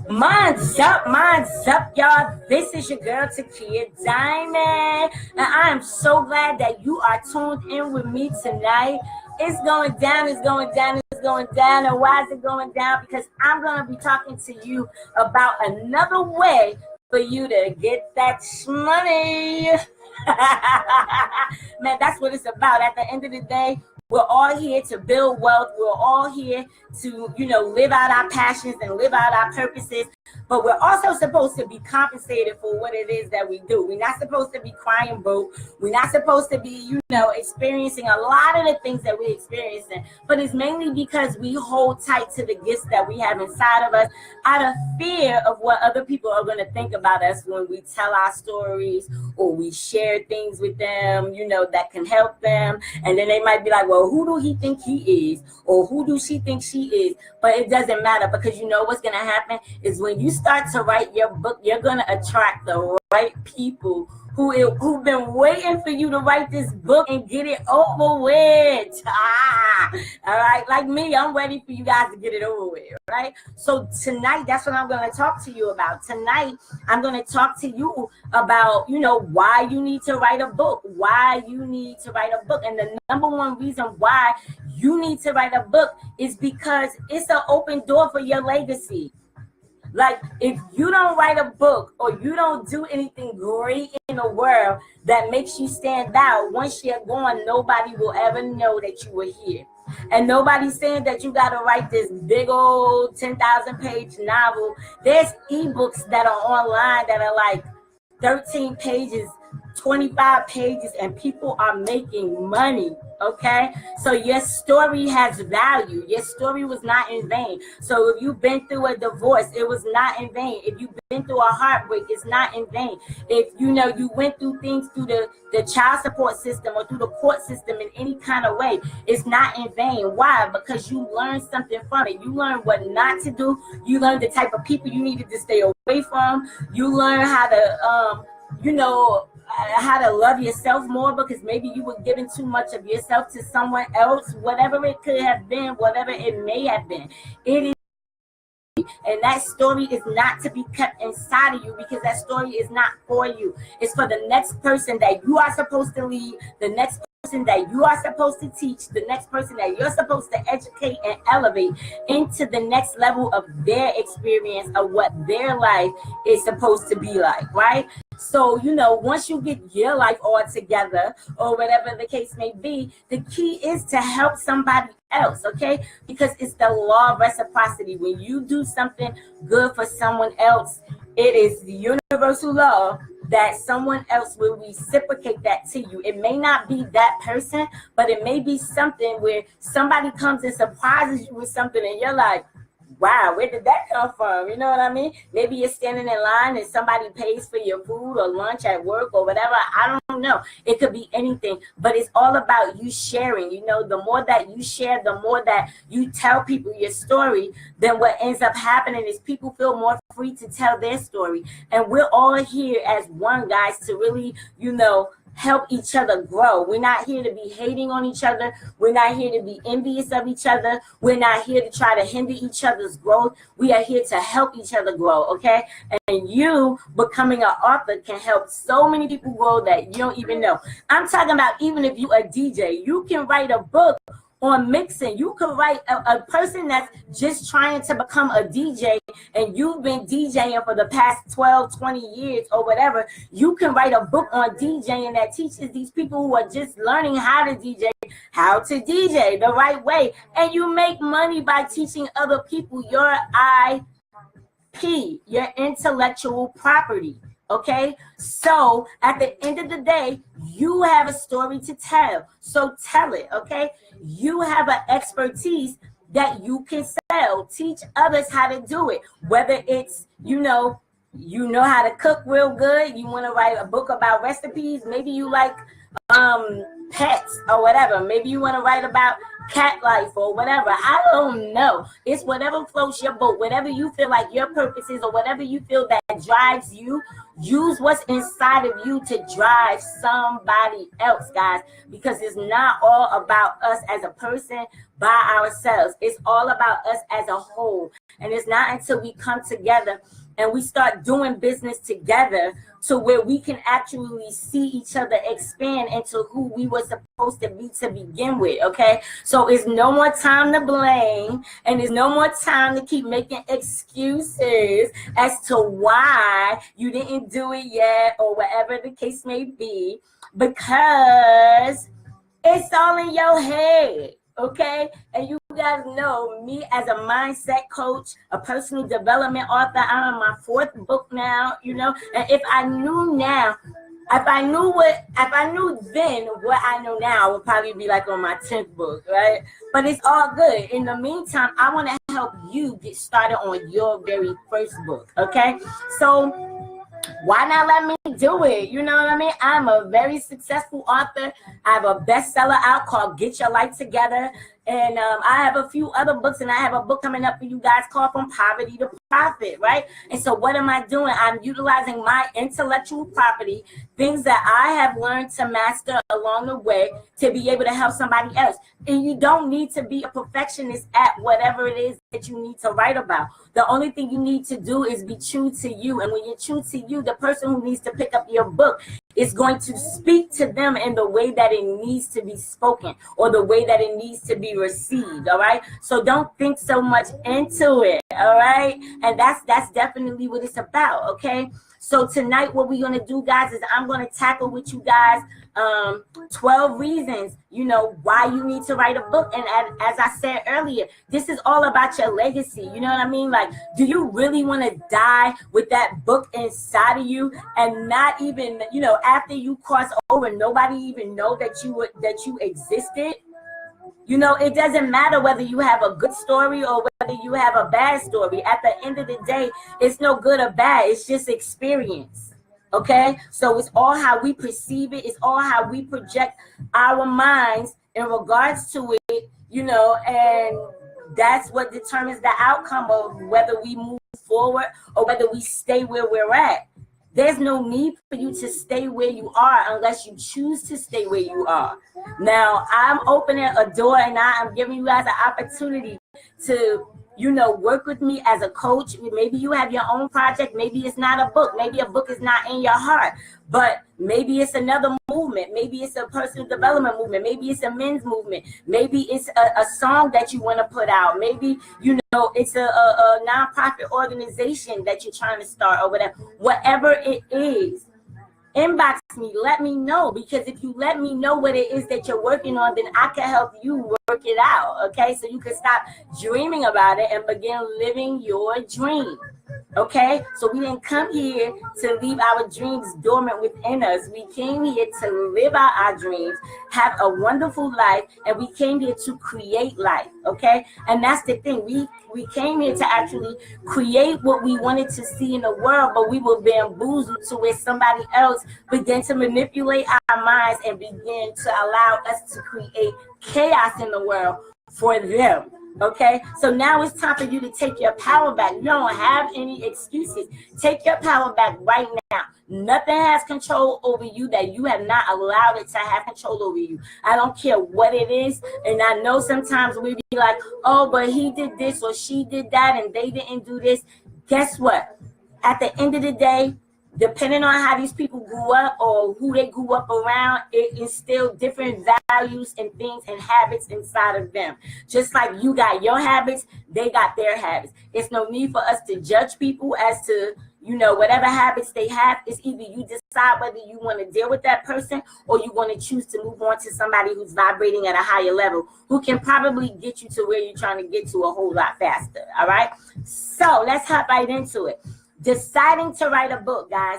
Minds up, y'all. This is your girl, Takiyah Diamond. And I am so glad that you are tuned in with me tonight. It's going down, it's going down, it's going down. And why is it going down? Because I'm going to be talking to you about another way for you to get that money. Man, that's what it's about. At the end of the day, we're all here to build wealth. We're all here to, live out our passions and live out our purposes. But we're also supposed to be compensated for what it is that we do. We're not supposed to be crying broke. We're not supposed to be, experiencing a lot of the things that we're experiencing. But it's mainly because we hold tight to the gifts that we have inside of us out of fear of what other people are going to think about us when we tell our stories or we share things with them, that can help them. And then they might be like, well, who do he think he is? Or who do she think she is? But it doesn't matter, because what's going to happen is when you start to write your book, you're going to attract the right people who've been waiting for you to write this book and get it over with. All right, like me, I'm ready for you guys to get it over with, right? So tonight, that's what I'm going to talk to you about. Tonight, I'm going to talk to you about, why you need to write a book, why you need to write a book. And the number one reason why you need to write a book is because it's an open door for your legacy. Like, if you don't write a book or you don't do anything great in the world that makes you stand out, once you're gone, nobody will ever know that you were here. And nobody's saying that you got to write this big old 10,000 page novel. There's ebooks that are online that are like 13 pages, 25 pages, and people are making money. Okay, so your story has value. Your story was not in vain. So if you've been through a divorce, it was not in vain. If you've been through a heartbreak, it's not in vain. If you went through things through the child support system or through the court system in any kind of way, it's not in vain. Why? Because you learned something from it. You learned what not to do. You learned the type of people you needed to stay away from. You learned how to how to love yourself more, because maybe you were giving too much of yourself to someone else, whatever it could have been, whatever it may have been. It is, and that story is not to be kept inside of you, because that story is not for you. It's for the next person that you are supposed to lead, the next person that you are supposed to teach, the next person that you're supposed to educate and elevate into the next level of their experience of what their life is supposed to be like, right? So, once you get your life all together, or whatever the case may be, the key is to help somebody else, okay? Because it's the law of reciprocity. When you do something good for someone else, it is the universal law that someone else will reciprocate that to you. It may not be that person, but it may be something where somebody comes and surprises you with something and you're like, wow, where did that come from? You know what I mean? Maybe you're standing in line and somebody pays for your food or lunch at work or whatever. I don't know. It could be anything, but it's all about you sharing. The more that you share, the more that you tell people your story, then what ends up happening is people feel more free to tell their story. And we're all here as one, guys, to really, help each other grow. We're not here to be hating on each other. We're not here to be envious of each other. We're not here to try to hinder each other's growth. We are here to help each other grow, okay? And you becoming an author can help so many people grow that you don't even know. I'm talking about even if you're a DJ, you can write a book on mixing. You could write a person that's just trying to become a DJ, and you've been DJing for the past 12, 20 years or whatever. You can write a book on DJing that teaches these people who are just learning how to DJ the right way. And you make money by teaching other people your IP, your intellectual property. Okay, so at the end of the day, you have a story to tell. So tell it, okay? You have an expertise that you can sell. Teach others how to do it. Whether it's, you know how to cook real good. You want to write a book about recipes. Maybe you like pets or whatever. Maybe you want to write about cat life or whatever. I don't know. It's whatever floats your boat, whatever you feel like your purpose is, or whatever you feel that drives you. Use what's inside of you to drive somebody else, guys, because it's not all about us as a person, by ourselves. It's all about us as a whole. And it's not until we come together and we start doing business together to where we can actually see each other expand into who we were supposed to be to begin with, okay? So it's no more time to blame, and there's no more time to keep making excuses as to why you didn't do it yet or whatever the case may be, because it's all in your head. Okay, and you guys know me as a mindset coach, a personal development author. I'm in my 4th book now, you know. And if I knew then what I know now, I would probably be like on my 10th book, right? But it's all good. In the meantime, I want to help you get started on your very first book, okay? So why not let me do it? You know what I mean? I'm a very successful author. I have a bestseller out called Get Your Life Together. And I have a few other books, and I have a book coming up for you guys called From Poverty to Profit, right? And so what am I doing? I'm utilizing my intellectual property, things that I have learned to master along the way to be able to help somebody else. And you don't need to be a perfectionist at whatever it is that you need to write about. The only thing you need to do is be true to you. And when you're true to you, the person who needs to pick up your book is going to speak to them in the way that it needs to be spoken or the way that it needs to be received. All right. So don't think so much into it. All right. And that's definitely what it's about. OK, so tonight what we're going to do, guys, is I'm going to tackle with you guys 12 reasons, you know, why you need to write a book. And as I said earlier, this is all about your legacy. You know what I mean? Like, do you really want to die with that book inside of you and not even, you know, after you cross over, nobody even know that you existed? You know, it doesn't matter whether you have a good story or whether you have a bad story. At the end of the day, it's no good or bad. It's just experience. Okay, so it's all how we perceive it. It's all how we project our minds in regards to it, you know, and that's what determines the outcome of whether we move forward or whether we stay where we're at. There's no need for you to stay where you are unless you choose to stay where you are. Now, I'm opening a door and I'm giving you guys an opportunity to, you know, work with me as a coach. Maybe you have your own project. Maybe it's not a book. Maybe a book is not in your heart, but maybe it's another movement. Maybe it's a personal development movement. Maybe it's a men's movement. Maybe it's a song that you want to put out. Maybe, you know, it's a nonprofit organization that you're trying to start or whatever. Whatever it is, inbox me, let me know, because if you let me know what it is that you're working on, then I can help you work it out. Okay, so you can stop dreaming about it and begin living your dream. Okay, so we didn't come here to leave our dreams dormant within us. We came here to live out our dreams, have a wonderful life, and we came here to create life. Okay, and that's the thing. We came here to actually create what we wanted to see in the world, but we were bamboozled to where somebody else began to manipulate our minds and begin to allow us to create chaos in the world for them. Okay, so now it's time for you to take your power back. You don't have any excuses. Take your power back right now. Nothing has control over you that you have not allowed it to have control over you. I don't care what it is. And I know sometimes we be like, oh, but he did this or she did that and they didn't do this. Guess what? At the end of the day, depending on how these people grew up or who they grew up around, it instilled different values and things and habits inside of them. Just like you got your habits, they got their habits. It's no need for us to judge people as to, you know, whatever habits they have. It's either you decide whether you want to deal with that person or you want to choose to move on to somebody who's vibrating at a higher level, who can probably get you to where you're trying to get to a whole lot faster. All right, so let's hop right into it. Deciding to write a book, guys,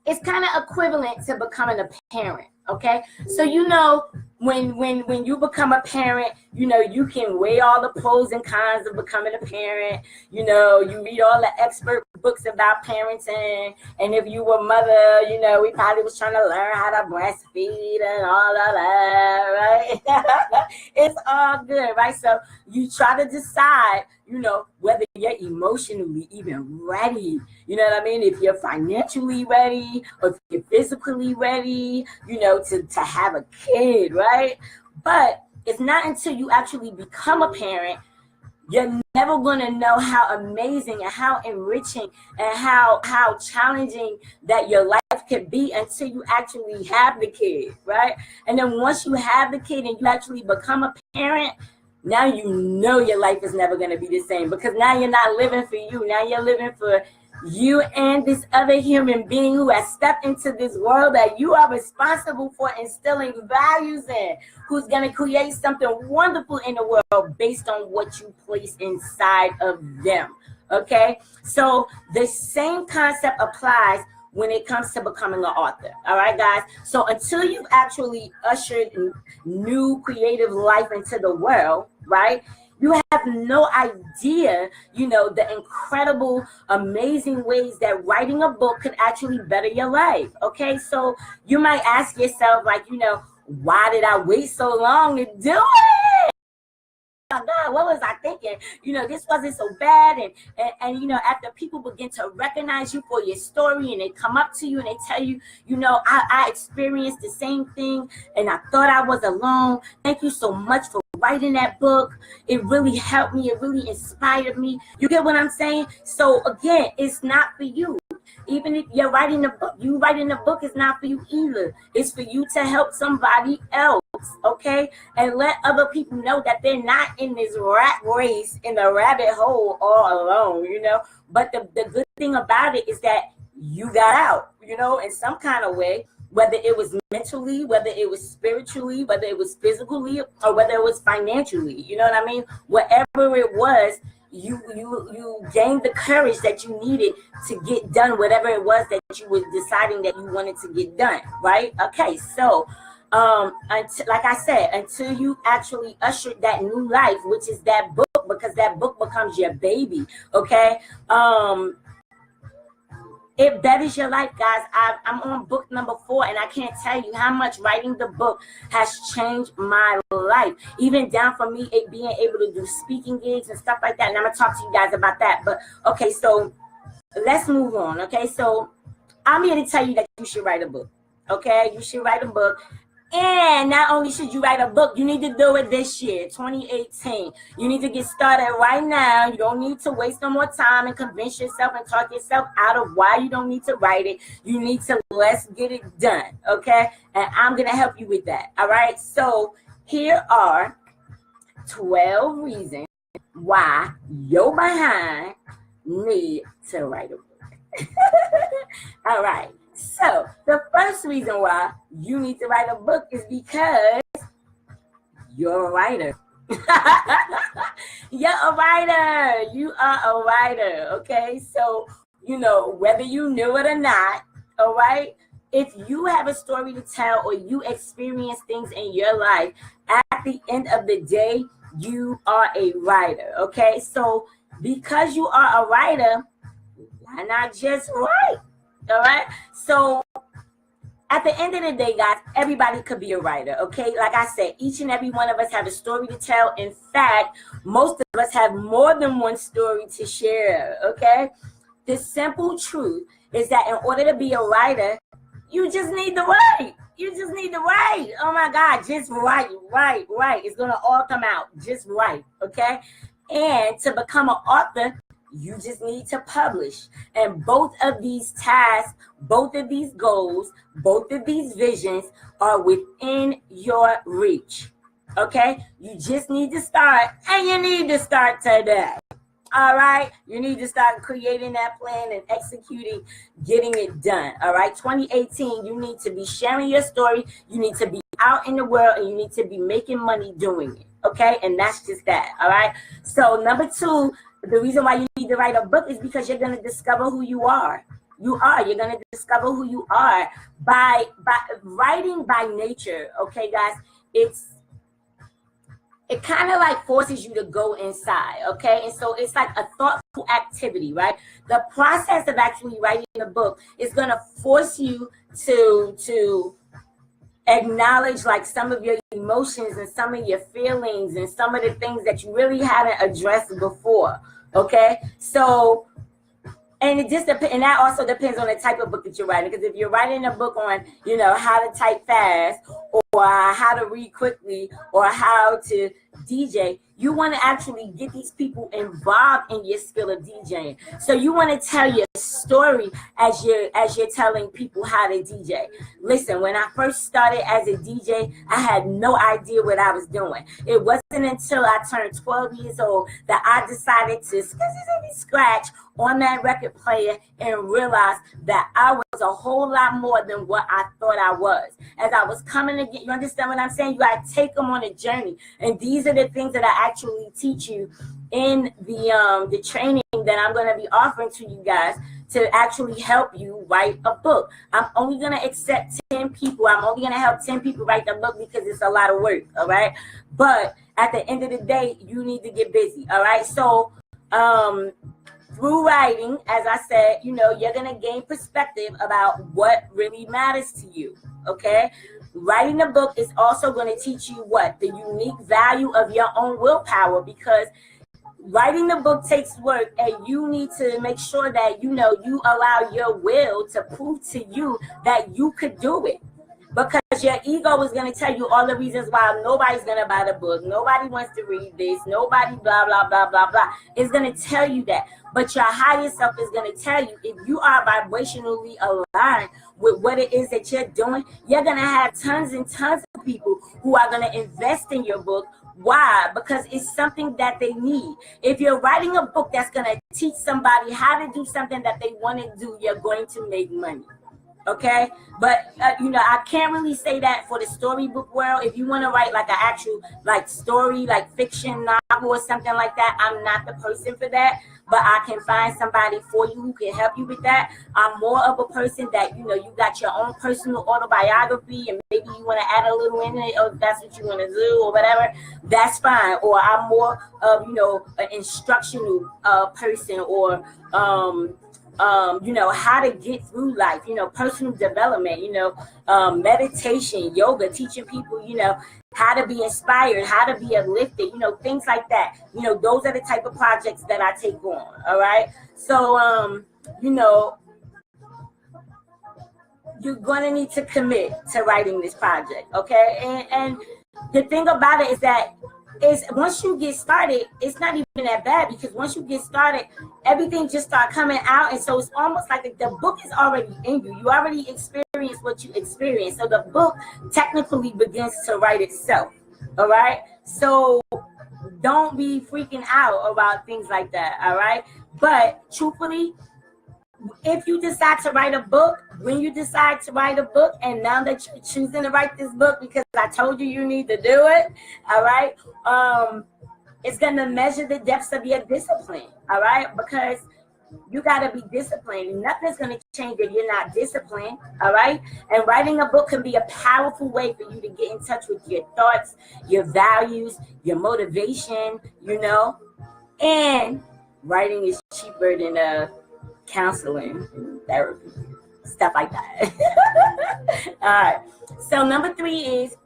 it's kind of equivalent to becoming a parent. Okay, so you know, when you become a parent, you know, you can weigh all the pros and cons of becoming a parent. You know, you read all the expert books about parenting, and if you were a mother, you know, we probably was trying to learn how to breastfeed and all of that, right? It's all good, right? So you try to decide, you know, whether you're emotionally even ready, you know what I mean? If you're financially ready or if you're physically ready, you know, to have a kid, right? But it's not until you actually become a parent, you're never going to know how amazing and how enriching and how challenging that your life can be until you actually have the kid, right? And then once you have the kid and you actually become a parent, now you know your life is never going to be the same, because now you're not living for you. Now you're living for you and this other human being who has stepped into this world that you are responsible for instilling values in, who's going to create something wonderful in the world based on what you place inside of them. Okay, so the same concept applies when it comes to becoming an author. All right, guys. So until you've actually ushered new creative life into the world, right, you have no idea, the incredible, amazing ways that writing a book could actually better your life. Okay, so you might ask yourself, like, why did I wait so long to do it? Oh my God, what was I thinking? This wasn't so bad. And after people begin to recognize you for your story and they come up to you and they tell you, I experienced the same thing and I thought I was alone. Thank you so much for writing that book. It really helped me. It really inspired me. You get what I'm saying? So again, it's not for you. Even if you're writing a book, you writing a book is not for you either. It's for you to help somebody else, okay? And let other people know that they're not in this rat race, in the rabbit hole all alone, But the good thing about it is that you got out, in some kind of way, whether it was mentally, whether it was spiritually, whether it was physically, or whether it was financially, you know what I mean? Whatever it was, you gained the courage that you needed to get done whatever it was that you were deciding that you wanted to get done, right? Okay, so like I said, until you actually usher that new life, which is that book, because that book becomes your baby, okay? It betters your life, guys. I'm on book number 4, and I can't tell you how much writing the book has changed my life, even down from me being able to do speaking gigs and stuff like that. And I'm going to talk to you guys about that. But, okay, so let's move on, okay? So I'm here to tell you that you should write a book, okay? You should write a book. And not only should you write a book, you need to do it this year, 2018. You need to get started right now. You don't need to waste no more time and convince yourself and talk yourself out of why you don't need to write it. You need to let's get it done, okay? And I'm going to help you with that, all right? So here are 12 reasons why your behind need to write a book. All right. So the first reason why you need to write a book is because you're a writer. You're a writer. You are a writer. Okay. So, whether you knew it or not, all right, if you have a story to tell or you experience things in your life, at the end of the day, you are a writer. Okay. So because you are a writer, why not just write? All right. So at the end of the day, guys, everybody could be a writer. Okay. Like I said, each and every one of us have a story to tell. In fact, most of us have more than one story to share. Okay. The simple truth is that in order to be a writer, you just need to write. You just need to write. Oh my God. Just write. It's going to all come out. Just write. Okay. And to become an author, you just need to publish. And both of these tasks, both of these goals, both of these visions are within your reach. Okay? You just need to start, and you need to start today. All right? You need to start creating that plan and executing, getting it done. All right? 2018, you need to be sharing your story. You need to be out in the world, and you need to be making money doing it. Okay? And that's just that. All right? So number 2, the reason why you need to write a book is because you're going to discover who you are. You're going to discover who you are by writing by nature. Okay, guys, it kind of like forces you to go inside. Okay, and so it's like a thoughtful activity, right? The process of actually writing a book is going to force you to acknowledge like some of your emotions and some of your feelings and some of the things that you really haven't addressed before. Okay, so and it just depends, and that also depends on the type of book that you're writing. Because if you're writing a book on, how to type fast, how to read quickly or how to DJ. You want to actually get these people involved in your skill of DJing. So you want to tell your story as you're telling people how to DJ. Listen, when I first started as a DJ, I had no idea what I was doing. It wasn't until I turned 12 years old that I decided to scratch on that record player and realized that I was a whole lot more than what I thought I was. As I was coming to get, you understand what I'm saying? You got to take them on a journey. And these are the things that I actually teach you in the training that I'm going to be offering to you guys to actually help you write a book. I'm only going to accept 10 people. I'm only going to help 10 people write the book because it's a lot of work, all right? But at the end of the day, you need to get busy, all right? So through writing, as I said, you know, you're going to gain perspective about what really matters to you, okay? Writing a book is also going to teach you what? The unique value of your own willpower, because writing the book takes work, and you need to make sure that, you know, you allow your will to prove to you that you could do it. Because your ego is going to tell you all the reasons why nobody's going to buy the book. Nobody wants to read this. Nobody blah, blah, blah, blah, blah. It's going to tell you that. But your higher self is going to tell you, if you are vibrationally aligned with what it is that you're doing, you're going to have tons and tons of people who are going to invest in your book. Why? Because it's something that they need. If you're writing a book that's going to teach somebody how to do something that they want to do, you're going to make money. Okay, but you know, I can't really say that for the storybook world. If you want to write like an actual like story, like fiction novel or something like that, I'm not the person for that. But I can find somebody for you who can help you with that. I'm more of a person that, you know, you got your own personal autobiography, and maybe you want to add a little in it, or if that's what you want to do or whatever, that's fine. Or I'm more of, you know, an instructional person, or you know, how to get through life, you know, personal development, you know, meditation, yoga, teaching people, you know, how to be inspired, how to be uplifted, you know, things like that. You know, those are the type of projects that I take on. All right. So, you know, you're going to need to commit to writing this project. Okay. And the thing about it is that once you get started, it's not even that bad, because once you get started, everything just start coming out. And so it's almost like the book is already in you. You already experienced what you experienced. So the book technically begins to write itself. All right. So don't be freaking out about things like that. All right. But truthfully, if you decide to write a book, when you decide to write a book, and now that you're choosing to write this book because I told you you need to do it, all right, it's going to measure the depths of your discipline, all right, because you got to be disciplined. Nothing's going to change if you're not disciplined, all right? And writing a book can be a powerful way for you to get in touch with your thoughts, your values, your motivation, you know, and writing is cheaper than counseling, therapy, stuff like that. All right. So number 3 is,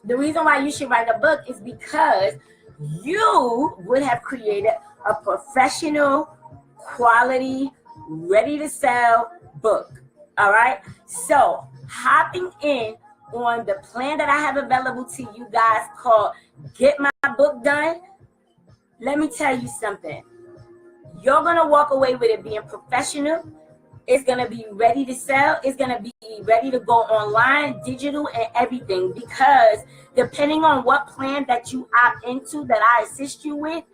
the reason why you should write a book is because you would have created a professional, quality, ready to sell book. All right. So hopping in on the plan that I have available to you guys called Get My Book Done, let me tell you something. You're going to walk away with it being professional. It's going to be ready to sell. It's going to be ready to go online, digital, and everything. Because depending on what plan that you opt into that I assist you with,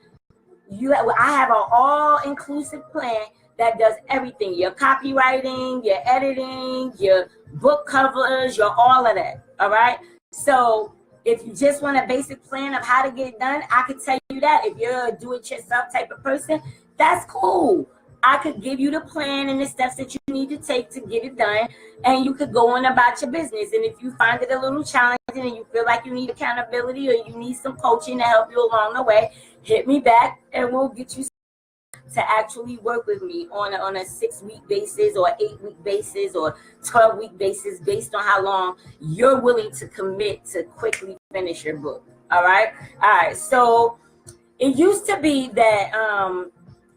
I have an all-inclusive plan that does everything. Your copywriting, your editing, your book covers, your all of that. All right? So if you just want a basic plan of how to get it done, I could tell you that. If you're a do-it-yourself type of person, that's cool. I could give you the plan and the steps that you need to take to get it done, and you could go on about your business. And if you find it a little challenging and you feel like you need accountability or you need some coaching to help you along the way, hit me back and we'll get you to actually work with me on a 6-week basis or 8-week basis or 12-week basis, based on how long you're willing to commit to quickly finish your book. All right. So it used to be that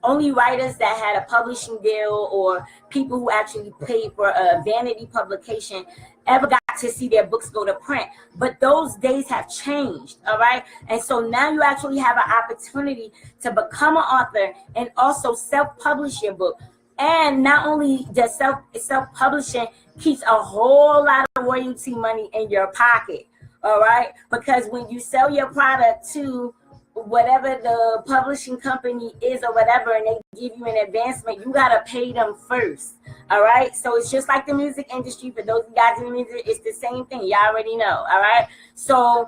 only writers that had a publishing deal or people who actually paid for a vanity publication ever got to see their books go to print. But those days have changed, all right? And so now you actually have an opportunity to become an author and also self-publish your book. And not only does self-publishing keeps a whole lot of royalty money in your pocket, all right? Because when you sell your product to whatever the publishing company is or whatever, and they give you an advancement, you got to pay them first, all right? So it's just like the music industry. For those of you guys in the music, it's the same thing. Y'all already know, all right? So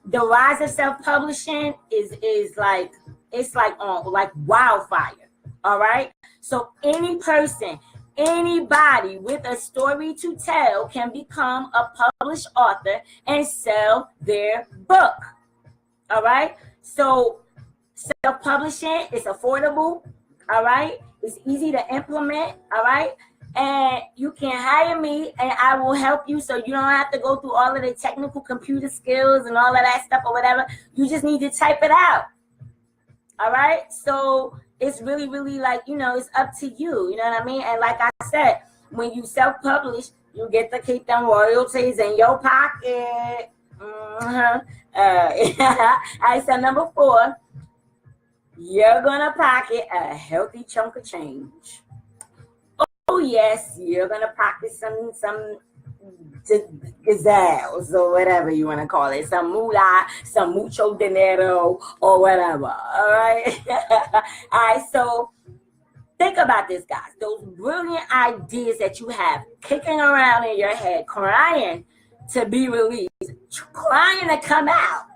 the rise of self-publishing is like, it's like on like wildfire, all right? So any person, anybody with a story to tell can become a published author and sell their book, all right? So self-publishing is affordable, all right? It's easy to implement, all right? And you can hire me and I will help you, so you don't have to go through all of the technical computer skills and all of that stuff or whatever. You just need to type it out, all right? So it's really, really like, you know, it's up to you, you know what I mean? And like I said, when you self-publish, you get to keep them royalties in your pocket. All right, so number 4, you're gonna pocket a healthy chunk of change. Oh yes, you're gonna pocket some gazelles or whatever you want to call it, some moolah, some mucho dinero or whatever. All right. All right, so think about this, guys. Those brilliant ideas that you have kicking around in your head, crying to be released, trying to come out,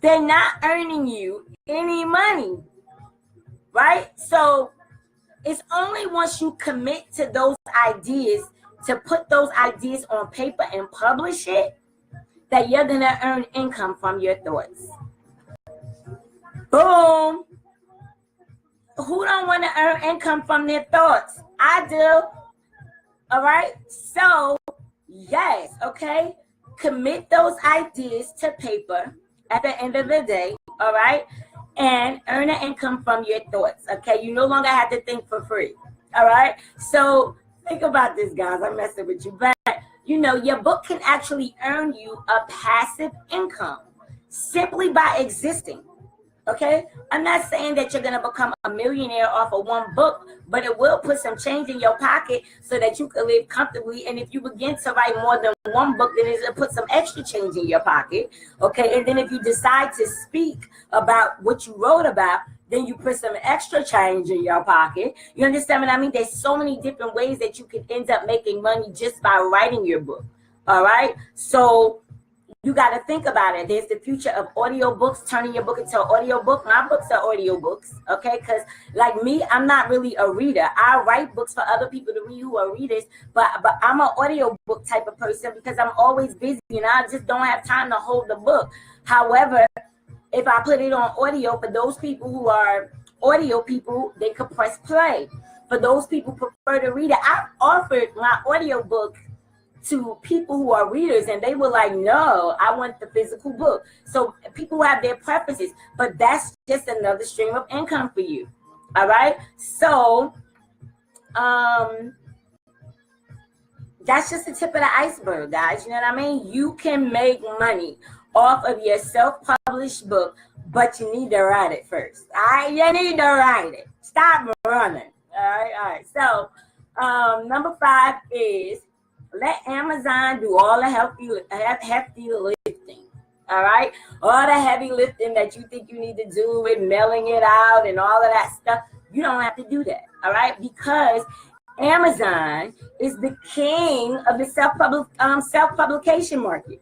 they're not earning you any money, right? So it's only once you commit to those ideas, to put those ideas on paper and publish it, that you're gonna earn income from your thoughts. Boom. Who don't want to earn income from their thoughts? I do. All right, so yes, okay, commit those ideas to paper at the end of the day, all right, and earn an income from your thoughts, okay? You no longer have to think for free, all right? So think about this, guys. I'm messing with you, but you know, your book can actually earn you a passive income simply by existing. Okay, I'm not saying that you're gonna become a millionaire off of one book, but it will put some change in your pocket so that you can live comfortably. And if you begin to write more than one book, then it'll put some extra change in your pocket. Okay, and then if you decide to speak about what you wrote about, then you put some extra change in your pocket. You understand what I mean? There's so many different ways that you can end up making money just by writing your book. All right, so you got to think about it. There's the future of audiobooks, turning your book into an audiobook. My books are audiobooks, okay? Because like me, I'm not really a reader. I write books for other people to read who are readers, but I'm an audiobook type of person because I'm always busy and I just don't have time to hold the book. However, if I put it on audio, for those people who are audio people, they could press play. For those people who prefer to read it, I've offered my audiobook to people who are readers and they were like, no, I want the physical book. So people have their preferences, but that's just another stream of income for you. All right, so that's just the tip of the iceberg, guys. You know what I mean? You can make money off of your self-published book, but you need to write it first. All right, you need to write it. Stop running. All right, so number 5 is let Amazon do all the hefty lifting, all right? All the heavy lifting that you think you need to do with mailing it out and all of that stuff, you don't have to do that, all right? Because Amazon is the king of the self-publication market,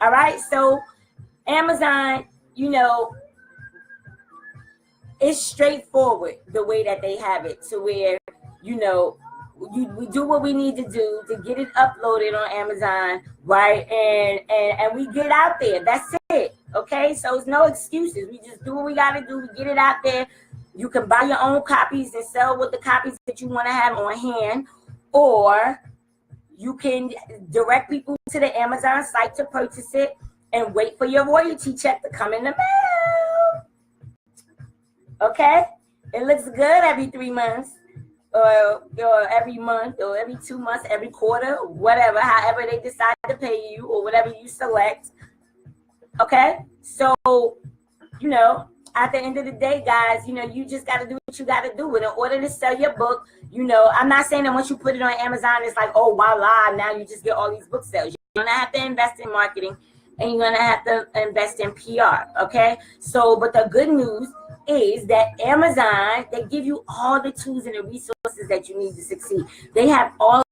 all right? So Amazon, you know, it's straightforward the way that they have it to where, you know, we do what we need to do to get it uploaded on Amazon, right? And we get out there. That's it. Okay, so it's no excuses. We just do what we got to do. We get it out there. You can buy your own copies and sell with the copies that you want to have on hand, or you can direct people to the Amazon site to purchase it and wait for your royalty check to come in the mail. Okay, it looks good every 3 months. or every month or every 2 months, every quarter, whatever, however they decide to pay you or whatever you select. Okay, so at the end of the day, guys, you just got to do what you got to do. And in order to sell your book, I'm not saying that once you put it on Amazon, it's like, oh, voila, now you just get all these book sales. You're going to have to invest in marketing and you're going to have to invest in PR. Okay, so but the good news is that Amazon, they give you all the tools and the resources that you need to succeed. They have all.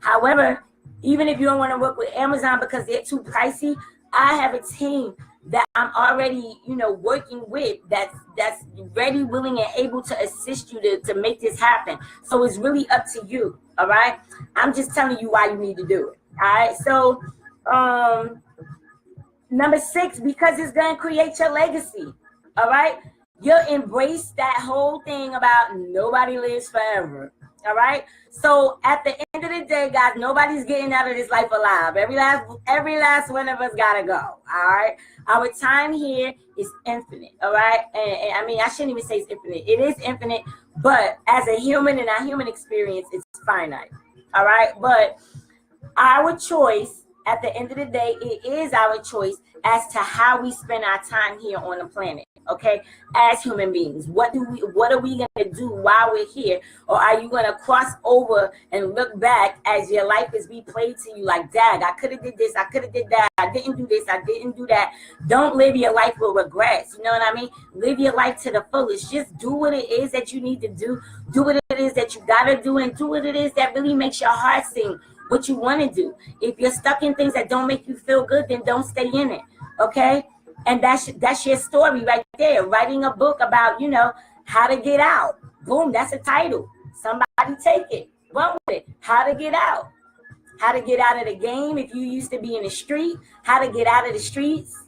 However, even if you don't want to work with Amazon because they're too pricey, I have a team that I'm already, working with that's ready, willing, and able to assist you to make this happen. So it's really up to you. All right. I'm just telling you why you need to do it. All right. So, number 6, because it's going to create your legacy. All right. You'll embrace that whole thing about nobody lives forever. All right. So at the end of the day, guys, nobody's getting out of this life alive. Every last one of us gotta go. All right. Our time here is infinite. All right. And I mean, I shouldn't even say it's infinite. It is infinite, but as a human in our human experience, it's finite. All right. But our choice at the end of the day, it is our choice as to how we spend our time here on the planet. Okay, as human beings, what are we gonna do while we're here? Or are you gonna cross over and look back as your life is replayed to you like, dag, I could have did this, I could have did that, I didn't do this, I didn't do that. Don't live your life with regrets. You know what I mean? Live your life to the fullest. Just do what it is that you need to do. Do what it is that you gotta do, and do what it is that really makes your heart sing. What you want to do. If you're stuck in things that don't make you feel good, then don't stay in it. Okay. And that's your story right there. Writing a book about, how to get out. Boom, that's a title. Somebody take it. Run with it. How to get out. How to get out of the game if you used to be in the street. How to get out of the streets.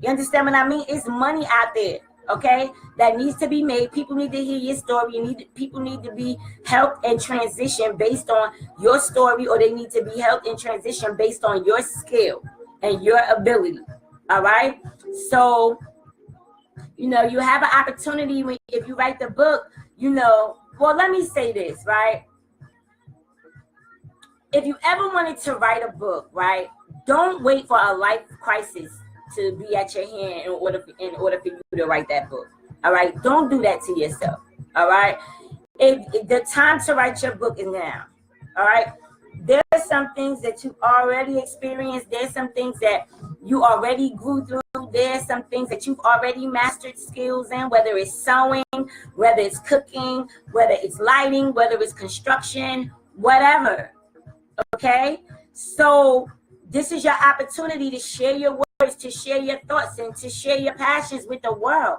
You understand what I mean? It's money out there, okay, that needs to be made. People need to hear your story. People need to be helped in transition based on your story, or they need to be helped in transition based on your skill and your ability. All right. So, you have an opportunity if you write the book, well, let me say this, right? If you ever wanted to write a book, right, don't wait for a life crisis to be at your hand in order for you to write that book. All right. Don't do that to yourself. All right. If the time to write your book is now. All right. There's some things that you already experienced. There's some things that you already grew through. There's some things that you've already mastered skills in, whether it's sewing, whether it's cooking, whether it's lighting, whether it's construction, whatever. Okay? So this is your opportunity to share your words, to share your thoughts, and to share your passions with the world.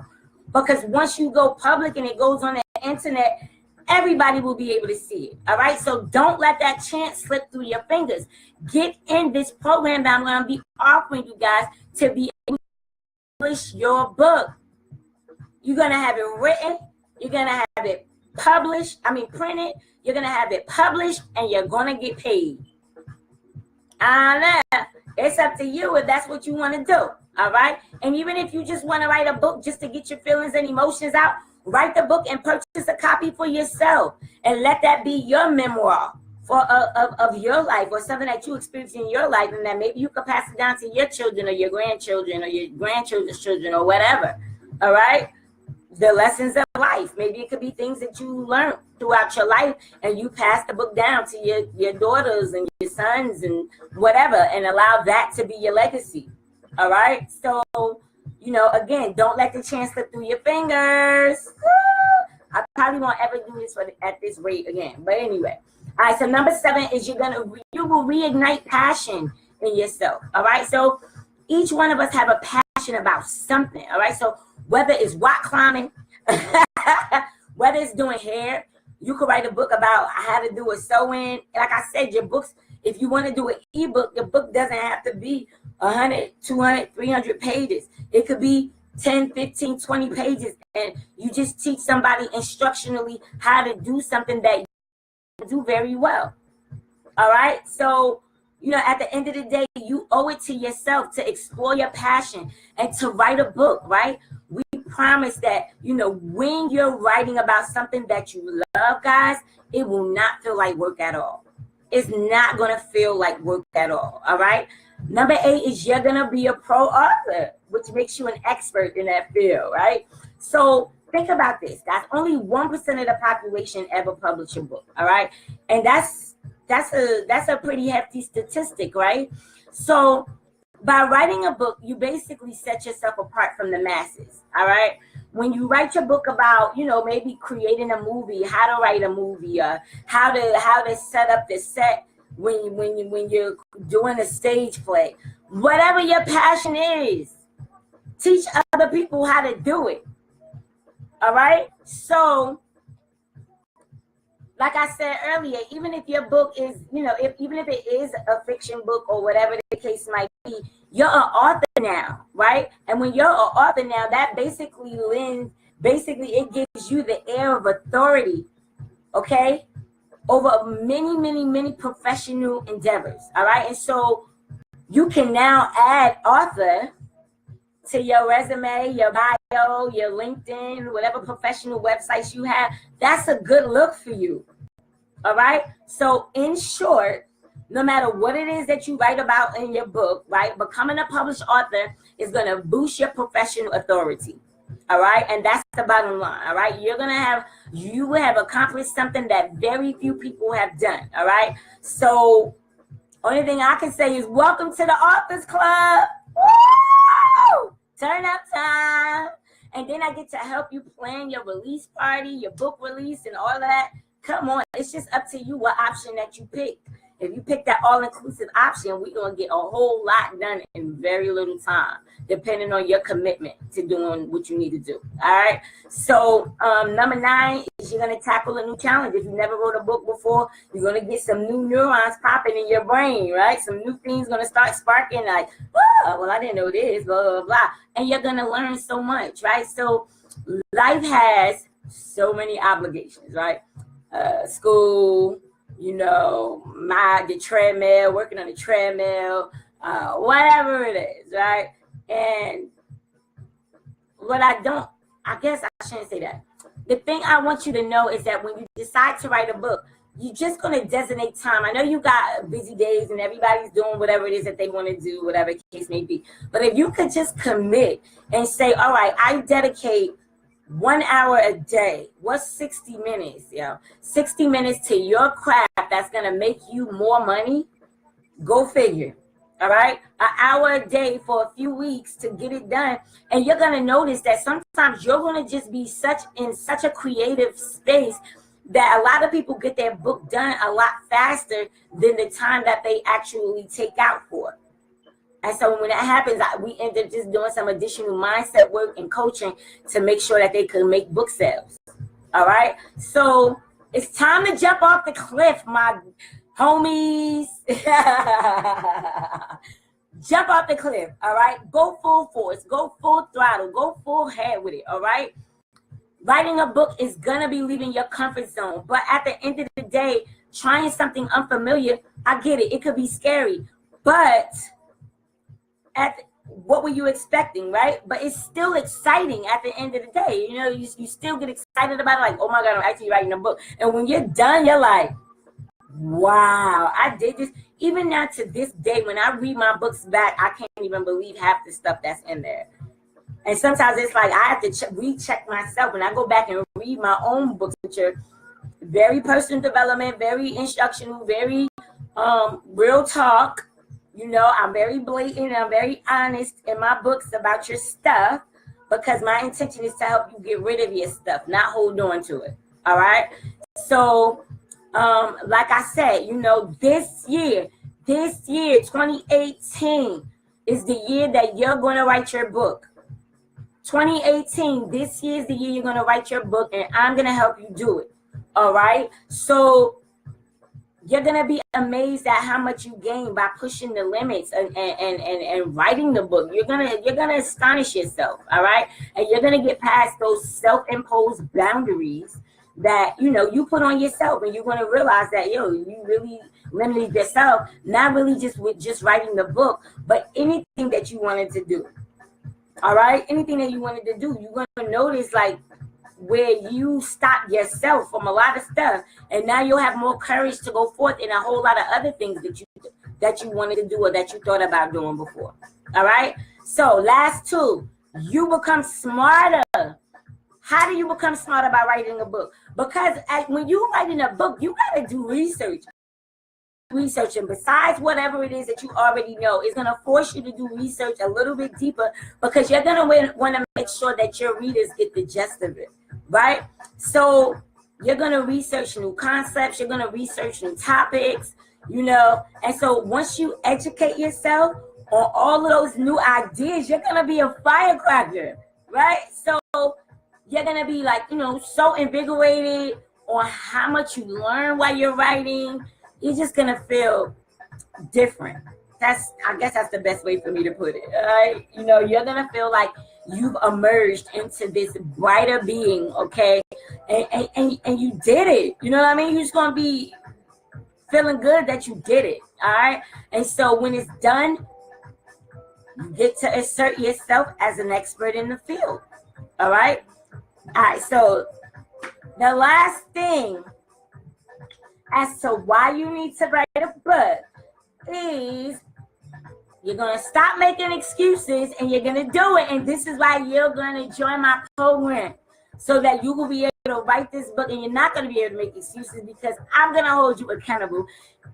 Because once you go public and it goes on the internet, everybody will be able to see it. All right. So don't let that chance slip through your fingers. Get in this program that I'm going to be offering you guys to be able to publish your book. You're going to have it written. You're going to have it printed. You're going to have it published, and you're going to get paid. I know. It's up to you if that's what you want to do. All right. And even if you just want to write a book just to get your feelings and emotions out, write the book and purchase a copy for yourself, and let that be your memoir of your life, or something that you experienced in your life, and that maybe you could pass it down to your children or your grandchildren or your grandchildren's children or whatever. All right. The lessons of life. Maybe it could be things that you learned throughout your life, and you pass the book down to your daughters and your sons and whatever, and allow that to be your legacy. All right. So, again, don't let the chance slip through your fingers. I probably won't ever do this at this rate again. But anyway. All right. So number 7 is you will reignite passion in yourself. All right. So each one of us have a passion about something. All right. So whether it's rock climbing, whether it's doing hair, you could write a book about how to do a sew-in. Like I said, your books, if you want to do an ebook, your book doesn't have to be 100, 200, 300 pages. It could be 10, 15, 20 pages. And you just teach somebody instructionally how to do something that you do very well. All right. So, at the end of the day, you owe it to yourself to explore your passion and to write a book, right? We promise that, when you're writing about something that you love, guys, it will not feel like work at all. It's not going to feel like work at all. All right. Number 8 is you're going to be a pro author, which makes you an expert in that field. Right. So think about this, guys. Only 1% of the population ever publish a book. All right. And that's a pretty hefty statistic. Right. So by writing a book, you basically set yourself apart from the masses. All right. When you write your book about, maybe creating a movie, how to write a movie, how to set up the set when you're doing a stage play, whatever your passion is, teach other people how to do it. All right. So, like I said earlier, even if your book is, even if it is a fiction book or whatever the case might be, you're an author now, right? And when you're an author now, that basically it gives you the air of authority, okay, over many, many, many professional endeavors, all right? And so you can now add author to your resume, your bio, your LinkedIn, whatever professional websites you have. That's a good look for you, all right? So in short, no matter what it is that you write about in your book, right, becoming a published author is going to boost your professional authority, all right? And that's the bottom line, all right? You will have accomplished something that very few people have done, all right? So only thing I can say is welcome to the Authors Club. Woo! Turn up time. And then I get to help you plan your release party, your book release, and all of that. Come on, it's just up to you what option that you pick. If you pick that all-inclusive option, we're going to get a whole lot done in very little time, depending on your commitment to doing what you need to do. All right. So number 9 is you're going to tackle a new challenge. If you never wrote a book before, you're going to get some new neurons popping in your brain, right? Some new things going to start sparking like, oh, well, I didn't know this, blah, blah, blah. And you're going to learn so much, right? So life has so many obligations, right? School, the treadmill, working on the treadmill, whatever it is, right? And I guess I shouldn't say that. The thing I want you to know is that when you decide to write a book, you're just going to designate time. I know you got busy days and everybody's doing whatever it is that they want to do, whatever the case may be. But if you could just commit and say, all right, I dedicate 1 hour a day. What's 60 minutes? 60 minutes to your craft that's going to make you more money. Go figure. All right. An hour a day for a few weeks to get it done. And you're going to notice that sometimes you're going to just be in such a creative space that a lot of people get their book done a lot faster than the time that they actually take out for. And so when that happens, we end up just doing some additional mindset work and coaching to make sure that they can make book sales. All right. So it's time to jump off the cliff, my homies. Jump off the cliff. All right. Go full force. Go full throttle. Go full head with it. All right. Writing a book is going to be leaving your comfort zone. But at the end of the day, trying something unfamiliar, I get it. It could be scary. But what were you expecting, right? But it's still exciting at the end of the day. You still get excited about it, like, oh my God, I'm actually writing a book. And when you're done, you're like, wow, I did this. Even now to this day, when I read my books back, I can't even believe half the stuff that's in there. And sometimes it's like I have to recheck myself when I go back and read my own books, which are very personal development, very instructional, very real talk. I'm very blatant and I'm very honest in my books about your stuff because my intention is to help you get rid of your stuff, not hold on to it. All right. So, like I said, this year, 2018 is the year that you're going to write your book. 2018, this year is the year you're going to write your book and I'm going to help you do it. All right. So you're going to be amazed at how much you gain by pushing the limits and writing the book. You're going to astonish yourself. All right. And you're going to get past those self-imposed boundaries that, you put on yourself. And you're going to realize that, you really limited yourself, not really just with just writing the book, but anything that you wanted to do. All right, anything that you wanted to do, you're gonna notice like where you stop yourself from a lot of stuff, and now you'll have more courage to go forth in a whole lot of other things that you wanted to do or that you thought about doing before. All right. So last two, you become smarter. How do you become smarter by writing a book? Because when you're writing a book, you got to do research. And besides whatever it is that you already know, it's going to force you to do research a little bit deeper, because you're going to want to make sure that your readers get the gist of it, right? So you're going to research new concepts, you're going to research new topics, and so once you educate yourself on all of those new ideas, you're going to be a firecracker, right? So you're going to be like, so invigorated on how much you learn while you're writing. You're just going to feel different. I guess that's the best way for me to put it. Right? You're going to feel like you've emerged into this brighter being, okay? And you did it. You know what I mean? You're just going to be feeling good that you did it, all right? And so when it's done, you get to assert yourself as an expert in the field, all right? All right, so the last thing as to why you need to write a book is you're going to stop making excuses and you're going to do it. And this is why you're going to join my program, so that you will be able to write this book, and you're not going to be able to make excuses, because I'm going to hold you accountable,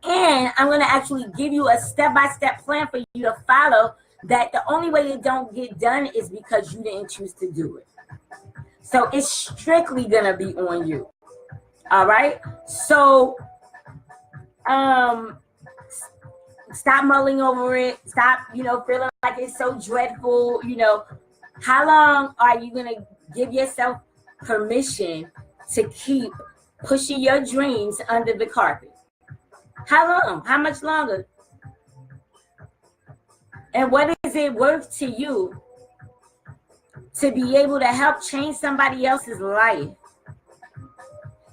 and I'm going to actually give you a step-by-step plan for you to follow, that the only way it don't get done is because you didn't choose to do it. So it's strictly going to be on you. All right? So stop mulling over it. Stop, feeling like it's so dreadful. How long are you going to give yourself permission to keep pushing your dreams under the carpet? How long? How much longer? And what is it worth to you to be able to help change somebody else's life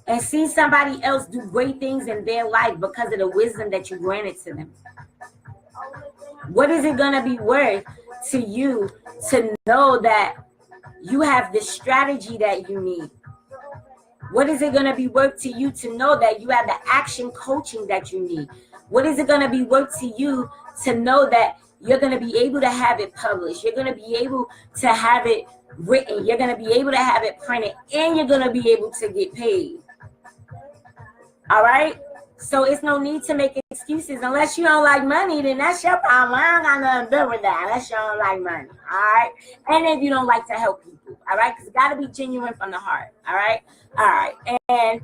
and see somebody else do great things in their life because of the wisdom that you granted to them? What is it going to be worth to you to know that you have the strategy that you need? What is it going to be worth to you to know that you have the action coaching that you need? What is it going to be worth to you to know that you're going to be able to have it published? You're going to be able to have it written. You're going to be able to have it printed, and you're going to be able to get paid. All right? So it's no need to make excuses. Unless you don't like money, then that's your problem. I ain't got nothing to do with that. Unless you don't like money. All right? And if you don't like to help people. All right? Because it's got to be genuine from the heart. All right? All right. And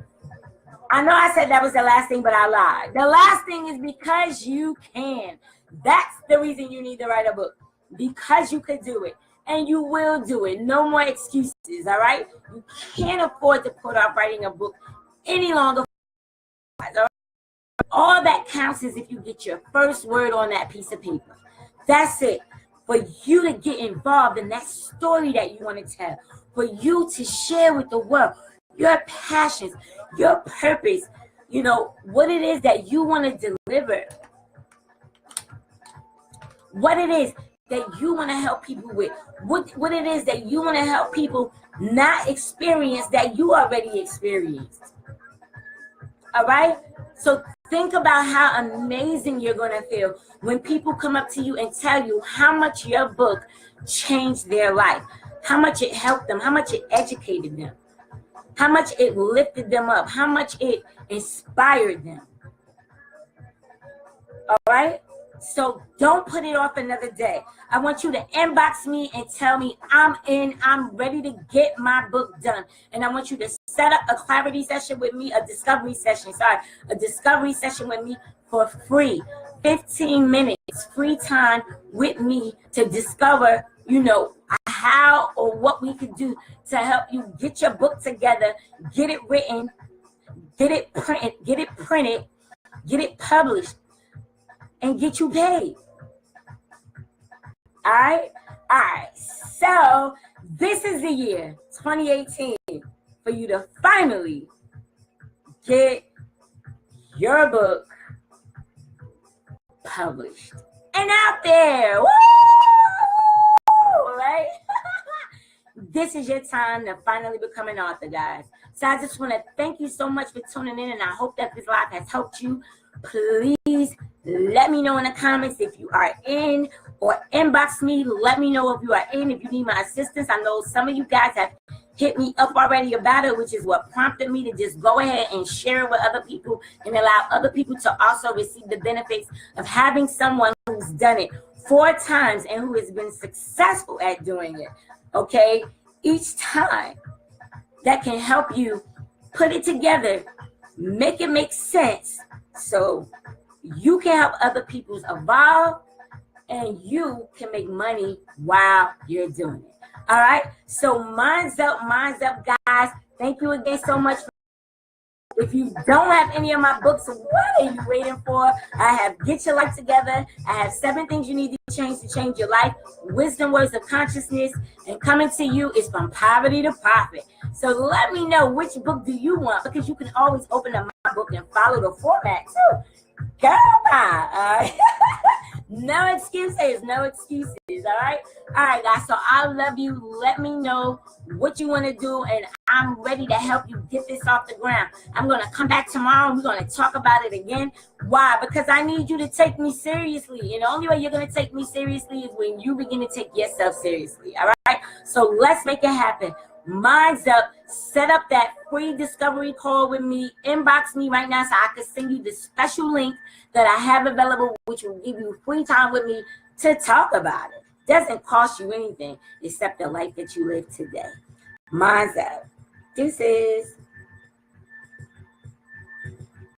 I know I said that was the last thing, but I lied. The last thing is because you can. That's the reason you need to write a book. Because you could do it. And you will do it. No more excuses. All right? You can't afford to put off writing a book any longer. All that counts is if you get your first word on that piece of paper. That's it. For you to get involved in that story that you want to tell. For you to share with the world your passions, your purpose, what it is that you want to deliver. What it is that you want to help people with. What it is that you want to help people not experience that you already experienced. All right? So think about how amazing you're going to feel when people come up to you and tell you how much your book changed their life, how much it helped them, how much it educated them, how much it lifted them up, how much it inspired them. All right? So don't put it off another day. I want you to inbox me and tell me I'm ready to get my book done. And I want you to set up a clarity session with me, a discovery session with me for free. 15 minutes free time with me to discover, how or what we could do to help you get your book together, get it written, get it printed, get it published, and get you paid. All right? All right. So this is the year 2018 for you to finally get your book published and out there. Woo! right? This is your time to finally become an author, guys. So I just want to thank you so much for tuning in, and I hope that this live has helped you. Please let me know in the comments if you are in, or inbox me. Let me know if you are in, if you need my assistance. I know some of you guys have hit me up already about it, which is what prompted me to just go ahead and share it with other people and allow other people to also receive the benefits of having someone who's done it 4 times and who has been successful at doing it. Okay, each time that can help you put it together, make it make sense, so you can help other people evolve and you can make money while you're doing it. All right, so minds up, guys. Thank you again so much. If you don't have any of my books, what are you waiting for? I have Get Your Life Together. I have 7 Things You Need to change your life. Wisdom Words of Consciousness. And coming to you is From Poverty to Profit. So let me know, which book do you want? Because you can always open up my book and follow the format too. Girl, all right. No excuses, no excuses. All right, guys. So I love you. Let me know what you want to do, and I'm ready to help you get this off the ground. I'm gonna come back tomorrow and we're gonna talk about it again. Why? Because I need you to take me seriously, and the only way you're gonna take me seriously is when you begin to take yourself seriously. All right, so let's make it happen. Minds up. Set up that free discovery call with me. Inbox me right now so I can send you the special link that I have available, which will give you free time with me to talk about it. Doesn't cost you anything except the life that you live today. Minds up. Deuces.